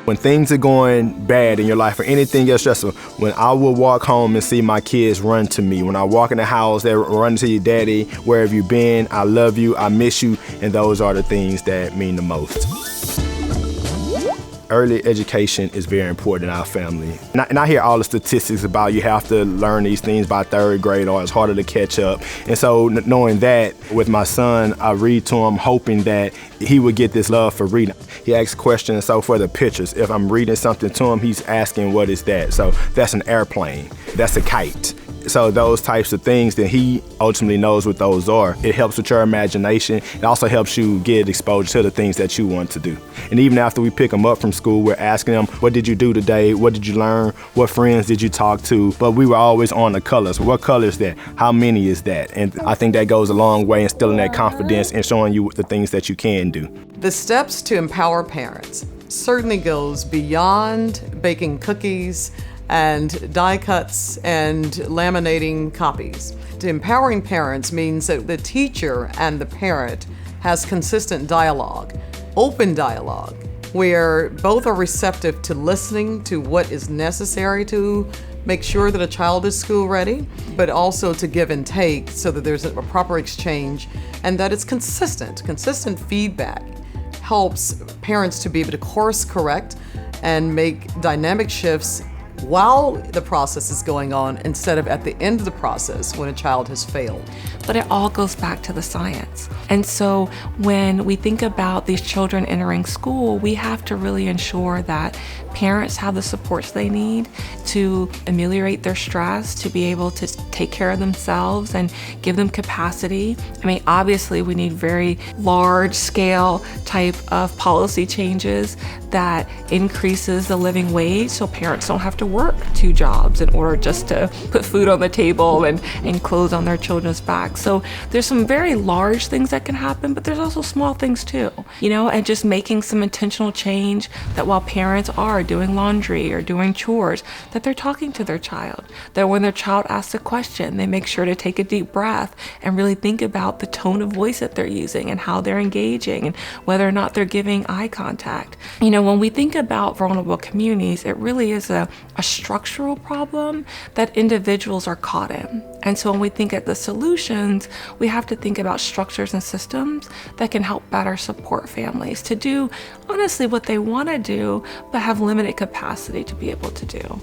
When things are going bad in your life or anything else stressful, when I will walk home and see my kids run to me, when I walk in the house, they run to you, Daddy, where have you been? I love you, I miss you, and those are the things that mean the most. Early education is very important in our family. And I hear all the statistics about you have to learn these things by 3rd grade or it's harder to catch up. And so knowing that, with my son, I read to him hoping that he would get this love for reading. He asks questions, so for the pictures, if I'm reading something to him, he's asking, what is that? So that's an airplane, that's a kite. So those types of things, that he ultimately knows what those are. It helps with your imagination. It also helps you get exposure to the things that you want to do. And even after we pick them up from school, we're asking them, what did you do today? What did you learn? What friends did you talk to? But we were always on the colors. What color is that? How many is that? And I think that goes a long way in instilling that confidence and showing you the things that you can do. The steps to empower parents certainly goes beyond baking cookies and die cuts and laminating copies. Empowering parents means that the teacher and the parent has consistent dialogue, open dialogue, where both are receptive to listening to what is necessary to make sure that a child is school ready, but also to give and take so that there's a proper exchange and that it's consistent. Consistent feedback helps parents to be able to course correct and make dynamic shifts while the process is going on instead of at the end of the process when a child has failed. But it all goes back to the science. And so when we think about these children entering school, we have to really ensure that parents have the supports they need to ameliorate their stress, to be able to take care of themselves and give them capacity. I mean, obviously we need very large scale type of policy changes that increases the living wage so parents don't have to work 2 jobs in order just to put food on the table and clothes on their children's backs. So there's some very large things that can happen, but there's also small things too, and just making some intentional change that while parents are doing laundry or doing chores, that they're talking to their child, that when their child asks a question, they make sure to take a deep breath and really think about the tone of voice that they're using and how they're engaging and whether or not they're giving eye contact. When we think about vulnerable communities, it really is a structural problem that individuals are caught in. And so when we think at the solutions, we have to think about structures and systems that can help better support families to do honestly what they want to do, but have limited capacity to be able to do.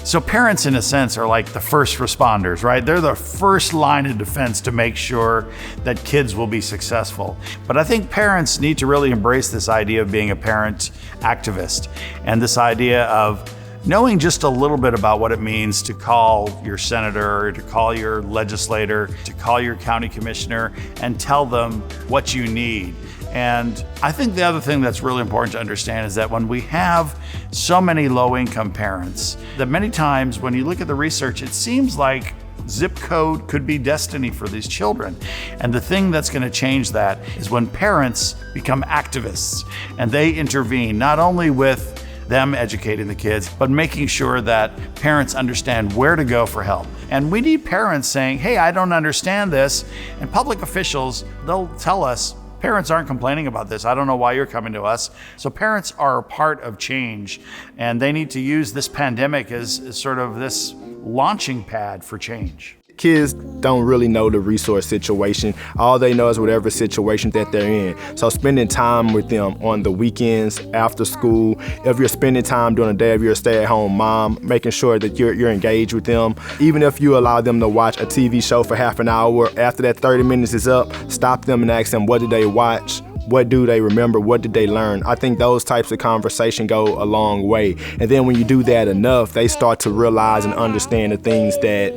So parents, in a sense, are like the first responders, right? They're the first line of defense to make sure that kids will be successful. But I think parents need to really embrace this idea of being a parent activist and this idea of knowing just a little bit about what it means to call your senator, to call your legislator, to call your county commissioner and tell them what you need. And I think the other thing that's really important to understand is that when we have so many low-income parents, that many times when you look at the research, it seems like zip code could be destiny for these children. And the thing that's going to change that is when parents become activists and they intervene, not only with them educating the kids, but making sure that parents understand where to go for help. And we need parents saying, hey, I don't understand this. And public officials, they'll tell us, parents aren't complaining about this. I don't know why you're coming to us. So parents are a part of change, and they need to use this pandemic as sort of this launching pad for change. Kids don't really know the resource situation. All they know is whatever situation that they're in. So spending time with them on the weekends, after school, if you're spending time during the day, if you're a stay-at-home mom, making sure that you're engaged with them. Even if you allow them to watch a TV show for half an hour, after that 30 minutes is up, stop them and ask them, what did they watch? What do they remember? What did they learn? I think those types of conversation go a long way. And then when you do that enough, they start to realize and understand the things that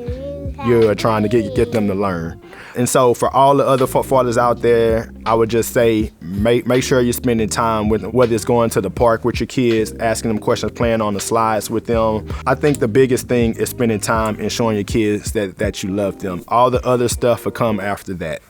you're trying to get them to learn. And so for all the other fathers out there, I would just say make sure you're spending time with them, whether it's going to the park with your kids, asking them questions, playing on the slides with them. I think the biggest thing is spending time and showing your kids that you love them. All the other stuff will come after that.